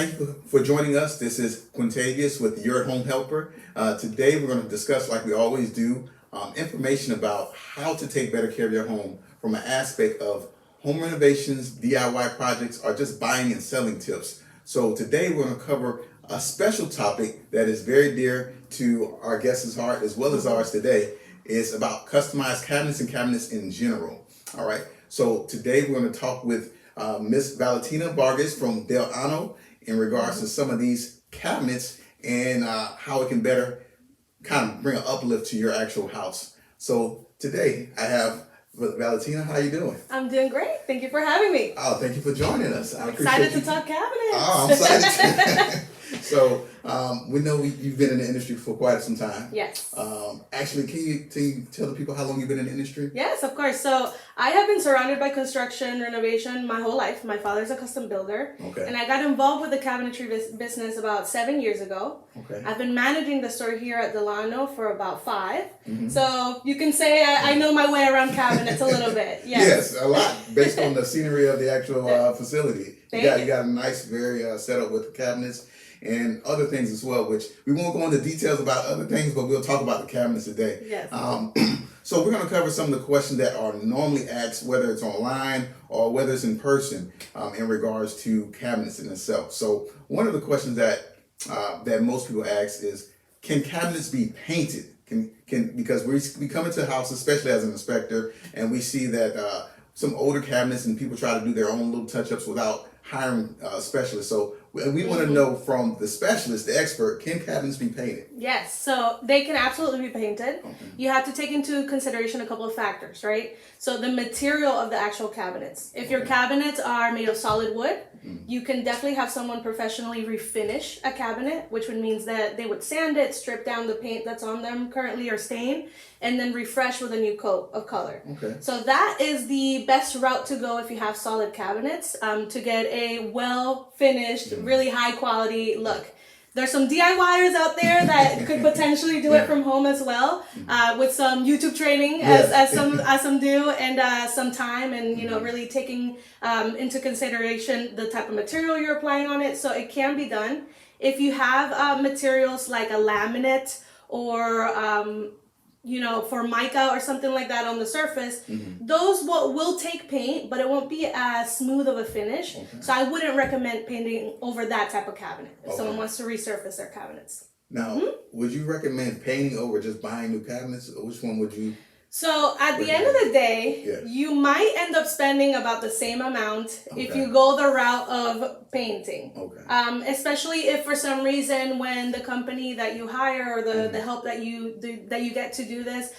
thank you for joining us. This is Quintavious with Your Home Helper. Today we're going to discuss, like we always do, information about how to take better care of your home from an aspect of home renovations, DIY projects, or just buying and selling tips. So today we're going to cover a special topic that is very dear to our guests' heart as well as ours today. It's about customized cabinets and cabinets in general. All right. So today we're going to talk with Miss Valentina Vargas from Dell Anno in regards to some of these cabinets and how it can better kind of bring an uplift to your actual house. So today I have Valentina. How you doing? I'm doing great. Thank you for having me. Oh, thank you for joining us. I'm excited to talk cabinets. Oh, I'm excited. So we know you've been in the industry for quite some time. Yes. Actually, can you tell the people how long you've been in the industry? Yes, of course. So I have been surrounded by construction, renovation my whole life. My father's a custom builder. Okay. And I got involved with the cabinetry business about 7 years ago. Okay. I've been managing the store here at Dell Anno for about 5. Mm-hmm. So you can say I know my way around cabinets a little bit. Yes, a lot based on the scenery of the actual facility. You got a nice, very setup with the cabinets and other things as well, which we won't go into details about other things, but we'll talk about the cabinets today. Yes. So we're going to cover some of the questions that are normally asked, whether it's online or whether it's in person, in regards to cabinets in itself. So one of the questions that most people ask is, can cabinets be painted? Because we come into a house, especially as an inspector, and we see that some older cabinets and people try to do their own little touch-ups without hiring specialists. So we want to know from the specialist, the expert, can cabinets be painted? Yes, so they can absolutely be painted. Okay. You have to take into consideration a couple of factors, right? So the material of the actual cabinets. If your cabinets are made of solid wood, you can definitely have someone professionally refinish a cabinet, which would means that they would sand it, strip down the paint that's on them currently or stain, and then refresh with a new coat of color. Okay. So that is the best route to go if you have solid cabinets, to get a well-finished, really high-quality look. There's some DIYers out there that could potentially do it from home as well, with some YouTube training, as some do, and some time, and really taking into consideration the type of material you're applying on it. So it can be done. If you have materials like a laminate or for mica or something like that on the surface, those will take paint, but it won't be as smooth of a finish. Okay. So I wouldn't recommend painting over that type of cabinet if someone wants to resurface their cabinets. Now, would you recommend painting over just buying new cabinets, or which one would you? So at the end of the day, you might end up spending about the same amount if you go the route of painting. Okay. Especially if for some reason when the company that you hire or the help that you get to do this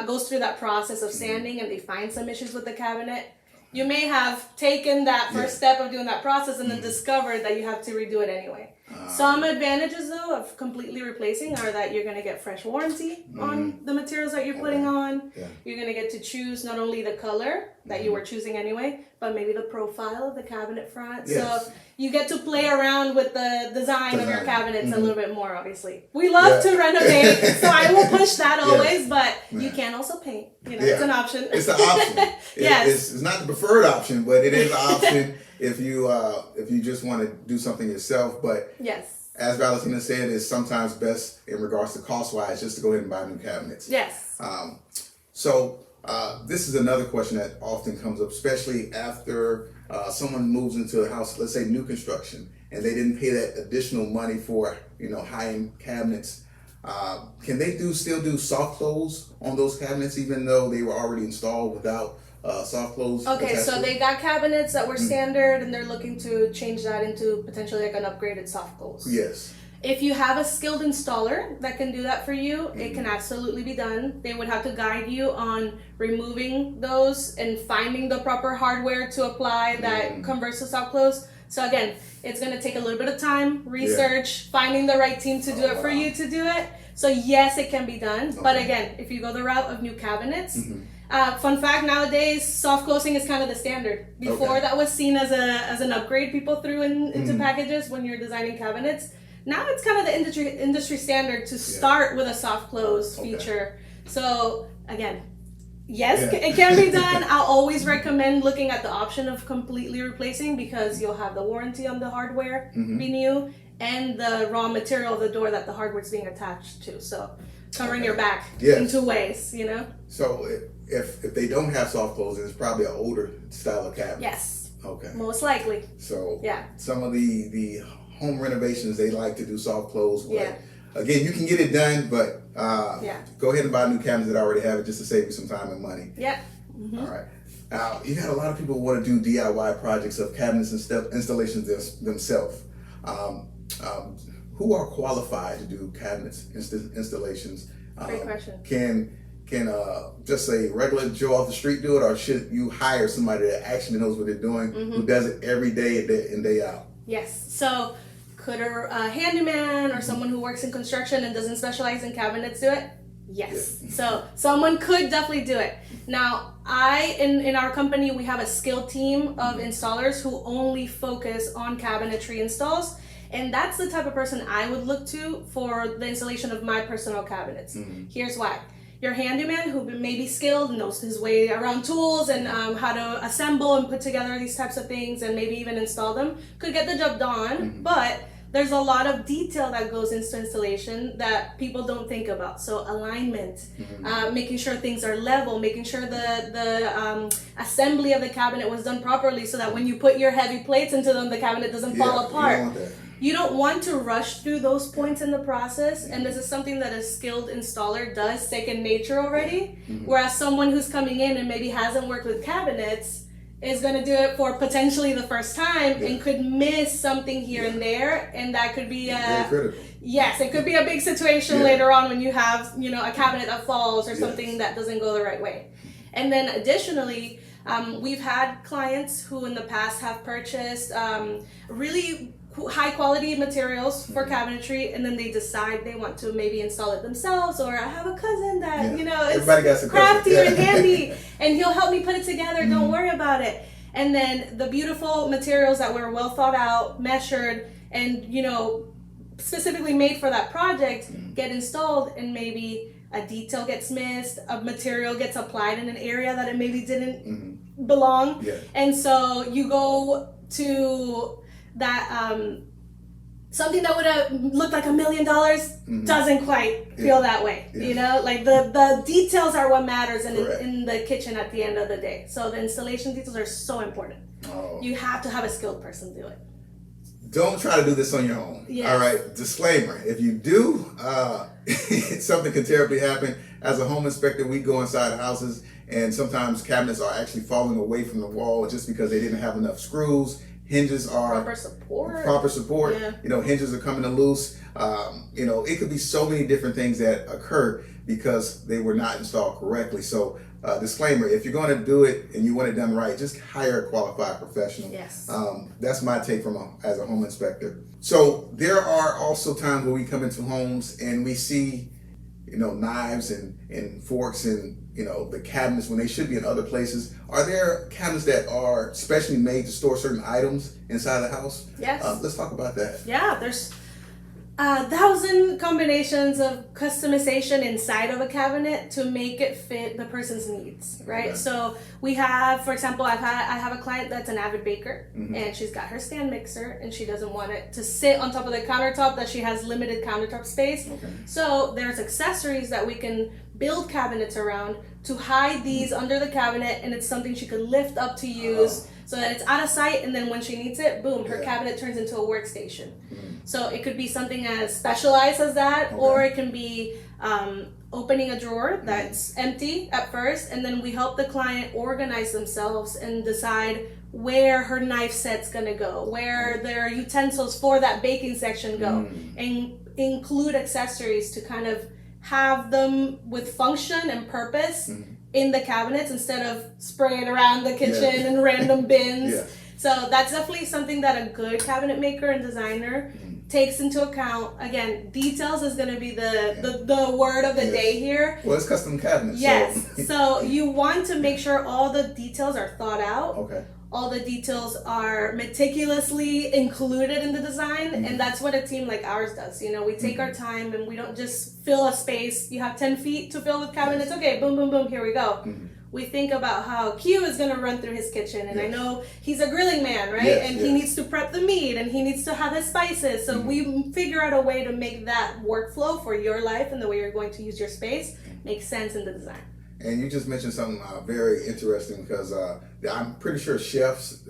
goes through that process of sanding and they find some issues with the cabinet, you may have taken that first step of doing that process and then discovered that you have to redo it anyway. Some advantages, though, of completely replacing are that you're going to get fresh warranty on the materials that you're putting on. Yeah. You're going to get to choose not only the color that you were choosing anyway, but maybe the profile of the cabinet front. Yes. So you get to play around with the design of your cabinets a little bit more, obviously. We love to renovate, so I will push that always, but you can also paint. It's an option. It's an option. It's not the preferred option, but it is an option. If you just want to do something yourself, but as Valentina said, it's sometimes best in regards to cost-wise just to go ahead and buy new cabinets. Yes. So this is another question that often comes up, especially after someone moves into a house, let's say new construction, and they didn't pay that additional money for high-end cabinets. Can they still do soft close on those cabinets even though they were already installed without soft close? Okay, so they got cabinets that were standard and they're looking to change that into potentially like an upgraded soft close. Yes. If you have a skilled installer that can do that for you, it can absolutely be done. They would have to guide you on removing those and finding the proper hardware to apply that converts to soft close. So again, it's going to take a little bit of time, research, finding the right team to do it for you to do it. So yes, it can be done. But again, if you go the route of new cabinets, fun fact, nowadays, soft closing is kind of the standard. Before that was seen as an upgrade people threw into packages when you're designing cabinets. Now it's kind of the industry standard to start with a soft close feature. So again, Yes, Yeah. it can be done. I'll always recommend looking at the option of completely replacing, because you'll have the warranty on the hardware be new, and the raw material of the door that the hardware's being attached to. So covering your back in two ways, you know? So if they don't have soft closing, it's probably an older style of cabinet. Yes. Okay. Most likely. So yeah, some of the home renovations, they like to do soft close. But yeah. Again, you can get it done, but yeah. go ahead and buy new cabinets that already have it, just to save you some time and money. Yeah. All right. You got a lot of people who want to do DIY projects of cabinets and installations themselves. Who are qualified to do cabinets installations? Great question. Can just a regular Joe off the street do it, or should you hire somebody that actually knows what they're doing, who does it every day, day in, day out? Yes. So could a handyman or someone who works in construction and doesn't specialize in cabinets do it? Yes. So someone could definitely do it. Now, in our company, we have a skilled team of installers who only focus on cabinetry installs. And that's the type of person I would look to for the installation of my personal cabinets. Here's why. Your handyman, who may be skilled, knows his way around tools and how to assemble and put together these types of things and maybe even install them, could get the job done. But there's a lot of detail that goes into installation that people don't think about. So alignment, making sure things are level, making sure the assembly of the cabinet was done properly, so that when you put your heavy plates into them, the cabinet doesn't fall apart. You don't want to rush through those points in the process, and this is something that a skilled installer does, second nature already. Whereas someone who's coming in and maybe hasn't worked with cabinets is going to do it for potentially the first time and could miss something here and there, and that could be very critical. Yes, it could be a big situation later on when you have, you know, a cabinet that falls or something that doesn't go the right way. And then additionally, we've had clients who in the past have purchased really high quality materials for cabinetry, and then they decide they want to maybe install it themselves, or I have a cousin that, you know, is crafty and handy and he'll help me put it together, don't worry about it. And then the beautiful materials that were well thought out, measured, and, you know, specifically made for that project get installed, and maybe a detail gets missed, a material gets applied in an area that it maybe didn't belong. And so you go to that something that would have looked like $1 million doesn't quite feel that way. You know, like the details are what matters in the kitchen at the end of the day. So the installation details are so important. You have to have a skilled person do it. Don't try to do this on your own. All right, disclaimer: if you do, something can terribly happen. As a home inspector, we go inside houses, and sometimes cabinets are actually falling away from the wall just because they didn't have enough screws. Hinges are proper support. You know, hinges are coming loose. You know, it could be so many different things that occur because they were not installed correctly. So disclaimer: if you're going to do it and you want it done right, just hire a qualified professional. That's my take as a home inspector. So there are also times where we come into homes and we see, you know, knives and forks and, you know, the cabinets when they should be in other places. Are there cabinets that are specially made to store certain items inside the house? Yes. Let's talk about that. Yeah, there's 1,000 combinations of customization inside of a cabinet to make it fit the person's needs, right? So we have, for example, I have a client that's an avid baker, and she's got her stand mixer, and she doesn't want it to sit on top of the countertop, that she has limited countertop space. So there's accessories that we can build cabinets around to hide these under the cabinet, and it's something she could lift up to use so that it's out of sight, and then when she needs it, boom, her cabinet turns into a workstation. So it could be something as specialized as that, or it can be opening a drawer that's empty at first, and then we help the client organize themselves and decide where her knife set's gonna go, where their utensils for that baking section go, and include accessories to kind of have them with function and purpose in the cabinets instead of spraying around the kitchen in random bins. So that's definitely something that a good cabinet maker and designer takes into account. Again, details is going to be the word of the day here. Well, it's custom cabinets. Yes. So you want to make sure all the details are thought out. all the details are meticulously included in the design, and that's what a team like ours does. You know, we take our time and we don't just fill a space. You have 10 feet to fill with cabinets. Okay, boom, boom, boom, here we go. We think about how Q is going to run through his kitchen, and I know he's a grilling man, right? And he needs to prep the meat, and he needs to have his spices. So we figure out a way to make that workflow for your life and the way you're going to use your space make sense in the design. And you just mentioned something very interesting, because I'm pretty sure chefs,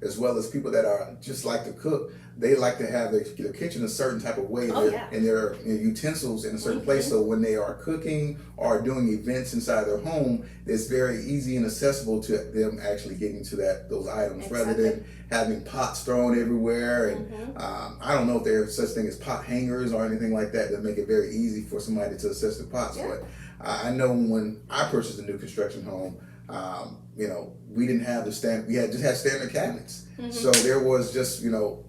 as well as people that are just like to cook, they like to have their kitchen a certain type of way, and their utensils in a certain place. So when they are cooking or doing events inside their home, it's very easy and accessible to them actually getting to those items rather than having pots thrown everywhere. And I don't know if there's such thing as pot hangers or anything like that make it very easy for somebody to access the pots. But I know when I purchased a new construction home, we didn't have the standard. We just had standard cabinets. So there was just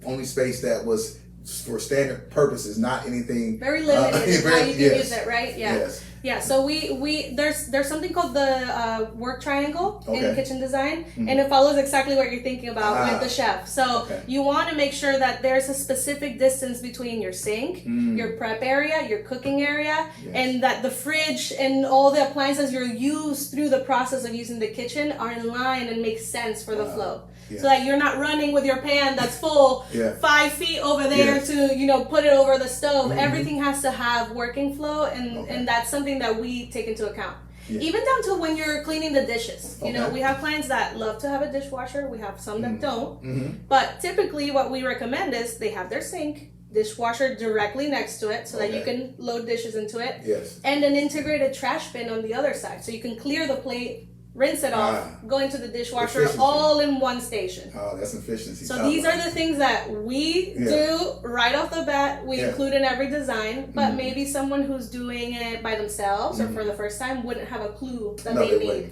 only space that was for standard purposes, not anything very limited in how you can use it, right? Yeah. So we there's something called the work triangle in kitchen design, and it follows exactly what you're thinking about with the chef. So you want to make sure that there's a specific distance between your sink, your prep area, your cooking area, and that the fridge and all the appliances you use through the process of using the kitchen are in line and make sense for the flow. So that you're not running with your pan that's full 5 feet over there to put it over the stove. Everything has to have working flow, and that's something that we take into account. Even down to when you're cleaning the dishes. You know, we have clients that love to have a dishwasher. We have some that don't. But typically what we recommend is they have their sink, dishwasher directly next to it so that you can load dishes into it. And an integrated trash bin on the other side. So you can clear the plate, rinse it off, go into the dishwasher, all in one station. Oh, that's efficiency. So these are the things that we do right off the bat. We include in every design, but maybe someone who's doing it by themselves or for the first time wouldn't have a clue that they need,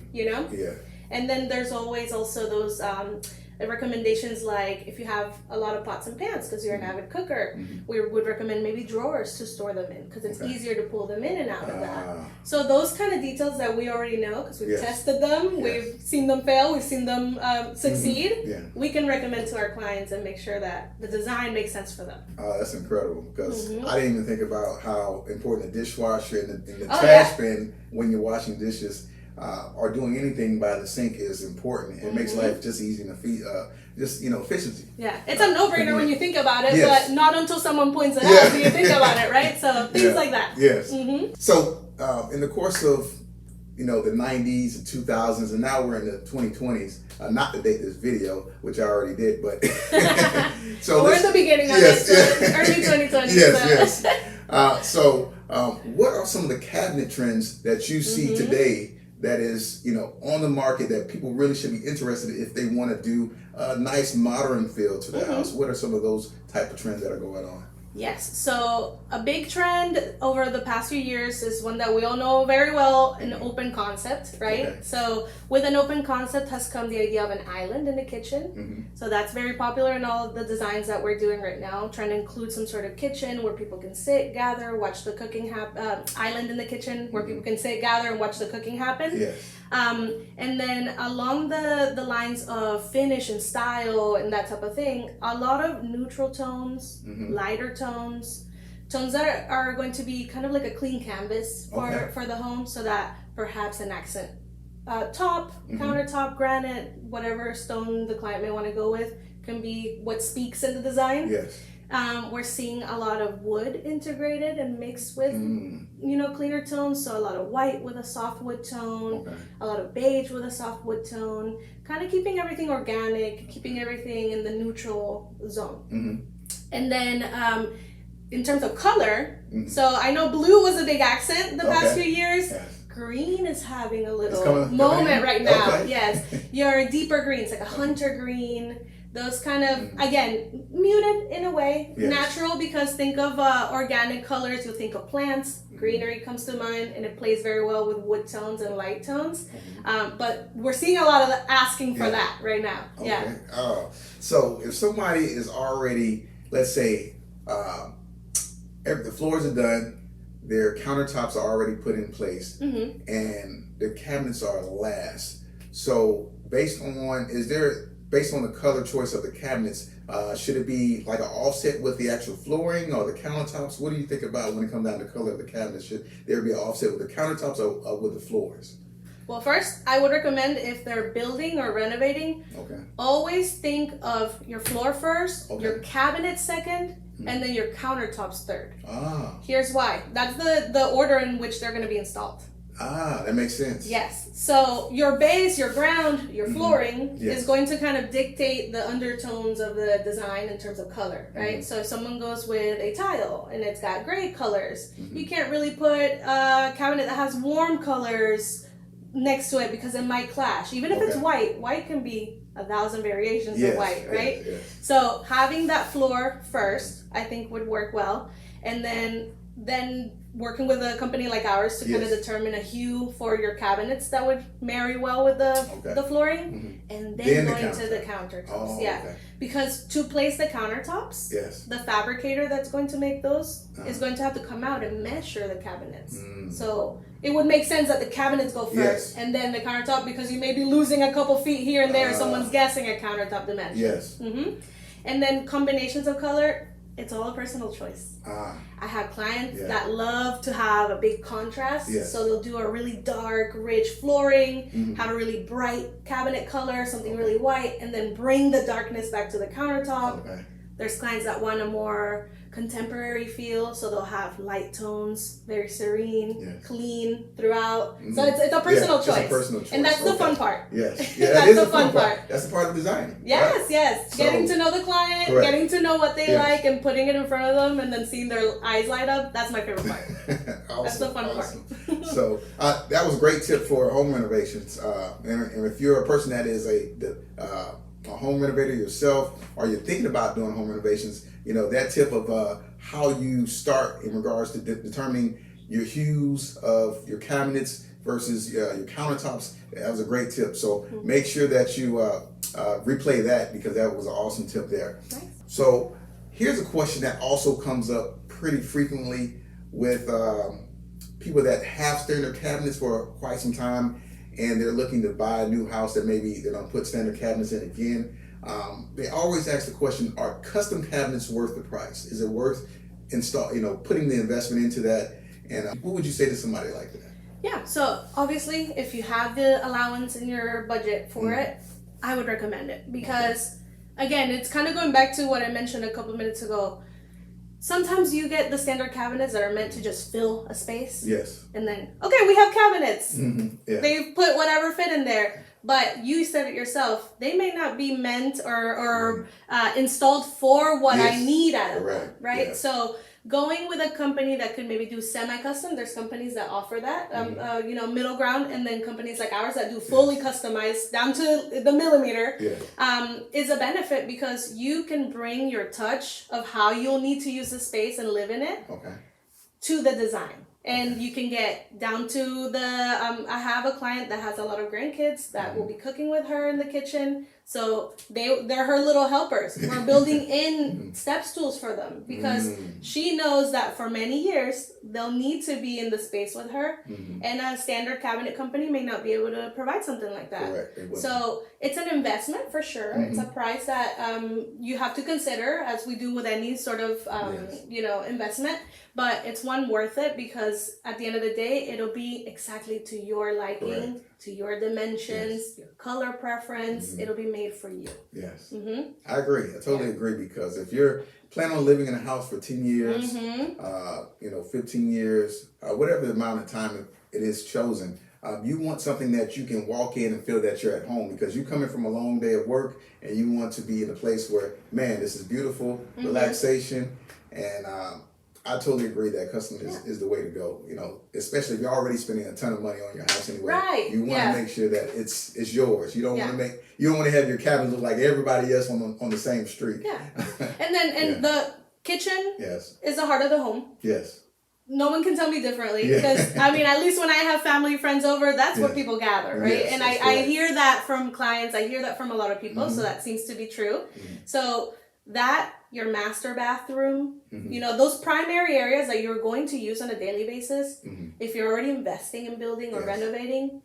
And then there's always also those recommendations, like if you have a lot of pots and pans because you're an avid cooker, we would recommend maybe drawers to store them in because it's easier to pull them in and out of that. So those kind of details that we already know because we've tested them, we've seen them fail, we've seen them succeed, we can recommend to our clients and make sure that the design makes sense for them. That's incredible, because I didn't even think about how important the dishwasher and the trash bin when you're washing dishes or doing anything by the sink is important. It makes life just easy and efficiency. Yeah, it's a no-brainer when you think about it, but not until someone points it out do you think about it, right? So things like that. So in the course of the 90s and 2000s, and now we're in the 2020s. Not to date this video, which I already did, but so we're in the beginning of it, so it's early 2020s. So what are some of the cabinet trends that you see today that is, on the market that people really should be interested in if they want to do a nice modern feel to the house? What are some of those type of trends that are going on? Yes, so a big trend over the past few years is one that we all know very well, an open concept, right? So with an open concept has come the idea of an island in the kitchen. So that's very popular in all of the designs that we're doing right now, trying to include some sort of kitchen where people can sit, gather, watch the cooking island in the kitchen where people can sit, gather, and watch the cooking happen. And then along the lines of finish and style and that type of thing, a lot of neutral tones, lighter tones that are going to be kind of like a clean canvas for the home, so that perhaps an accent top, countertop, granite, whatever stone the client may want to go with can be what speaks in the design. We're seeing a lot of wood integrated and mixed with, cleaner tones. So a lot of white with a soft wood tone, a lot of beige with a soft wood tone, kind of keeping everything organic, keeping everything in the neutral zone. And then in terms of color, so I know blue was a big accent the past few years. Green is having a little moment right now. Your deeper greens, like a hunter green. Those kind of, again, muted in a way, natural, because think of organic colors, you'll think of plants, greenery comes to mind, and it plays very well with wood tones and light tones. But we're seeing a lot of asking for that right now. So if somebody is already, let's say, the floors are done, their countertops are already put in place, and their cabinets are last. So based on, is there based on the color choice of the cabinets, should it be like an offset with the actual flooring or the countertops? What do you think about when it comes down to color of the cabinets? Should there be an offset with the countertops or with the floors? Well, first, I would recommend if they're building or renovating, always think of your floor first, your cabinet second, and then your countertops third. Here's why. That's the order in which they're going to be installed. That makes sense. Yes. So your base, your ground, your flooring is going to kind of dictate the undertones of the design in terms of color, right? So if someone goes with a tile and it's got gray colors, you can't really put a cabinet that has warm colors next to it because it might clash. Even if it's white can be 1,000 variations of white, right? So having that floor first, I think would work well. And then working with a company like ours to kind of determine a hue for your cabinets that would marry well with the flooring, and then going to the countertops. Because to place the countertops, the fabricator that's going to make those is going to have to come out and measure the cabinets. So it would make sense that the cabinets go first and then the countertop, because you may be losing a couple feet here and there. Someone's guessing a countertop dimension. And then combinations of color, it's all a personal choice. I have clients that love to have a big contrast, so they'll do a really dark, rich flooring, have a really bright cabinet color, something really white, and then bring the darkness back to the countertop. There's clients that want a more contemporary feel, so they'll have light tones, very serene, clean throughout. So it's a personal choice. It's a personal choice. And that's the fun part. That's the fun part. That's the part of designing. Yes. Getting to know the client, getting to know what they like, and putting it in front of them, and then seeing their eyes light up. That's my favorite part. That's the fun part. So that was a great tip for home renovations. And if you're a person that is a home renovator yourself, or you're thinking about doing home renovations, that tip of how you start in regards to determining your hues of your cabinets versus your countertops, that was a great tip. So make sure that you replay that, because that was an awesome tip there. Nice. So here's a question that also comes up pretty frequently with people that have standard cabinets for quite some time, and they're looking to buy a new house that maybe they're going to put standard cabinets in again. They always ask the question, are custom cabinets worth the price? Is it worth putting the investment into that? And what would you say to somebody like that? Yeah, so obviously if you have the allowance in your budget for it, I would recommend it, because again, it's kind of going back to what I mentioned a couple of minutes ago. Sometimes you get the standard cabinets that are meant to just fill a space. And then, okay, we have cabinets. They've put whatever fit in there. But you said it yourself, they may not be meant or installed for what I need out of them, right? So going with a company that could maybe do semi-custom, there's companies that offer that, middle ground, and then companies like ours that do fully customized down to the millimeter, is a benefit, because you can bring your touch of how you'll need to use the space and live in it to the design. And you can get down to the, I have a client that has a lot of grandkids that will be cooking with her in the kitchen. So they're her little helpers. We're building in step stools for them, because she knows that for many years, they'll need to be in the space with her. And a standard cabinet company may not be able to provide something like that. So it's an investment for sure. It's a price that you have to consider, as we do with any sort of, investment. But it's one worth it, because at the end of the day, it'll be exactly to your liking, to your dimensions, your color preference. It'll be made for you. I agree. I totally agree, because if you're planning on living in a house for 10 years, 15 years, whatever the amount of time it is chosen, you want something that you can walk in and feel that you're at home, because you're coming from a long day of work and you want to be in a place where, man, this is beautiful, relaxation, and I totally agree that custom is the way to go. Especially if you're already spending a ton of money on your house anyway. You want to make sure that it's yours. You don't want to have your cabinet look like everybody else on the same street. And then the kitchen is the heart of the home. No one can tell me differently, because at least when I have family friends over, that's where people gather, right? And I hear that from clients. I hear that from a lot of people. So that seems to be true. So that, your master bathroom, those primary areas that you're going to use on a daily basis, if you're already investing in building or renovating,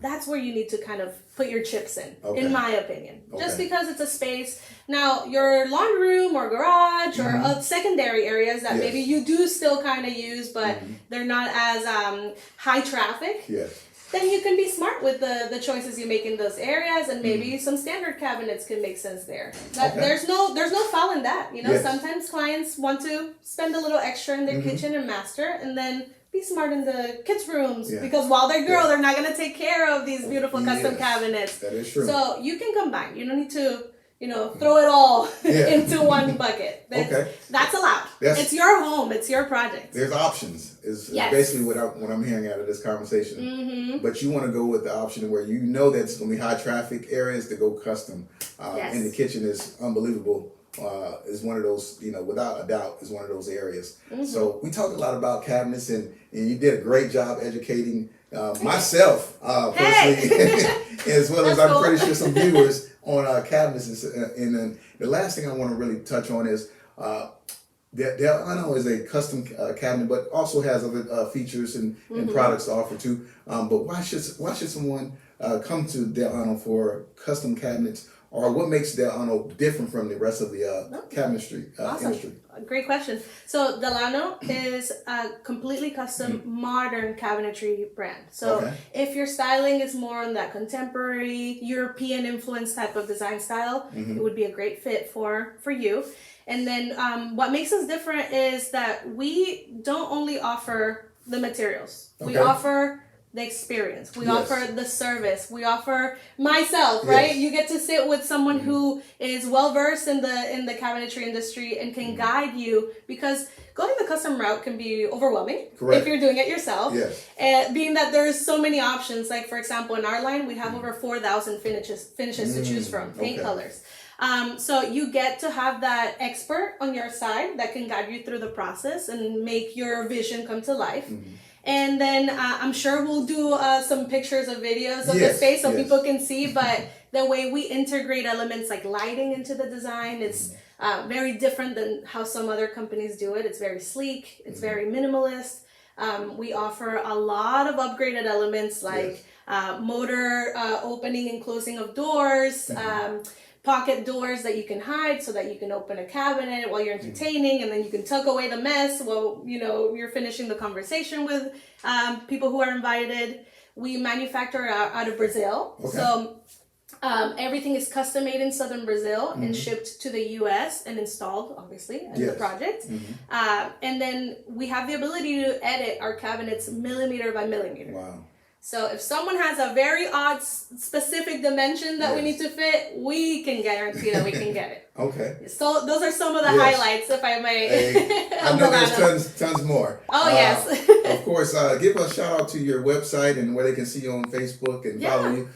that's where you need to kind of put your chips Okay. in my opinion. Just Okay. because it's a space. Now, your laundry room or garage or secondary areas that Yes. maybe you do still kind of use, but they're not as high traffic. Yes. Then you can be smart with the choices you make in those areas, and maybe some standard cabinets can make sense there. Okay. There's no foul in that. You know, Yes. sometimes clients want to spend a little extra in their kitchen and master, and then be smart in the kids' rooms, Yeah. because while they're girl, Yeah. they're not gonna take care of these beautiful custom Yes. cabinets. That is true. So you can combine. You don't need to, throw it all Yeah. into one bucket. Okay. That's allowed. That's- It's your home. It's your project. There's options is Yes. basically what I'm hearing out of this conversation. But you want to go with the option where you know that's going to be high traffic areas to go custom. Yes. And the kitchen is unbelievable. Is one of those, without a doubt, is one of those areas. So we talked a lot about cabinets, and you did a great job educating myself personally, as well as That's I'm cool. pretty sure some viewers on cabinets. And then the last thing I want to really touch on is Dell Anno is a custom cabinet, but also has other features and products to offer too. But why should someone come to Dell Anno for custom cabinets, or what makes Dell Anno different from the rest of the cabinetry Awesome. industry? Great question. So Dell Anno is a completely custom modern cabinetry brand. So Okay. if your styling is more on that contemporary European influence type of design style, it would be a great fit for you. And then what makes us different is that we don't only offer the materials. We Okay. offer the experience. We Yes. offer the service. We offer myself, right? Yes. You get to sit with someone who is well versed in the cabinetry industry and can guide you, because going the custom route can be overwhelming Correct. if you're doing it yourself. Yes. And being that there's so many options, like for example in our line we have over 4,000 finishes to choose from, paint Okay. colors. So you get to have that expert on your side that can guide you through the process and make your vision come to life. And then I'm sure we'll do some pictures of videos of the Yes, space so yes. people can see. But the way we integrate elements like lighting into the design is very different than how some other companies do it. It's very sleek. It's very minimalist. We offer a lot of upgraded elements like motor opening and closing of doors, pocket doors that you can hide so that you can open a cabinet while you're entertaining, and then you can tuck away the mess while you're finishing the conversation with people who are invited. We manufacture out of Brazil. Okay. So everything is custom made in southern Brazil and shipped to the US and installed, obviously, in the Yes. project. And then we have the ability to edit our cabinets millimeter by millimeter. Wow. So if someone has a very odd specific dimension that we Yes. need to fit, we can guarantee that we can get it. Okay. So those are some of the Yes. highlights, if I may. Hey, I of know Dell there's Anno. tons more. Oh, yes. Of course, give a shout out to your website and where they can see you on Facebook and follow you.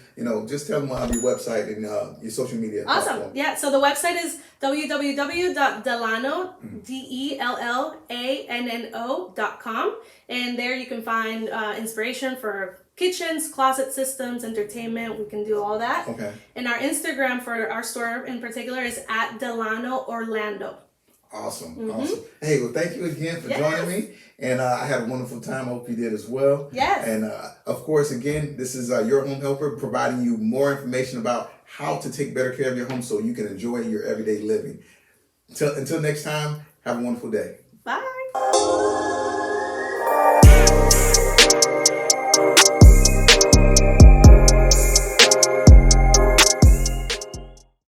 Just tell them about your website and your social media. Awesome. platform. Yeah. So the website is www.delano, DELLANNO.com. And there you can find inspiration for kitchens, closet systems, entertainment. We can do all that. Okay. And our Instagram for our store in particular is at Delano Orlando. Awesome. Awesome. Hey, well, thank you again for Yes. joining me. And I had a wonderful time. I hope you did as well. Yes. And of course, again, this is Your Home Helper, providing you more information about how to take better care of your home so you can enjoy your everyday living. Until next time, have a wonderful day. Bye.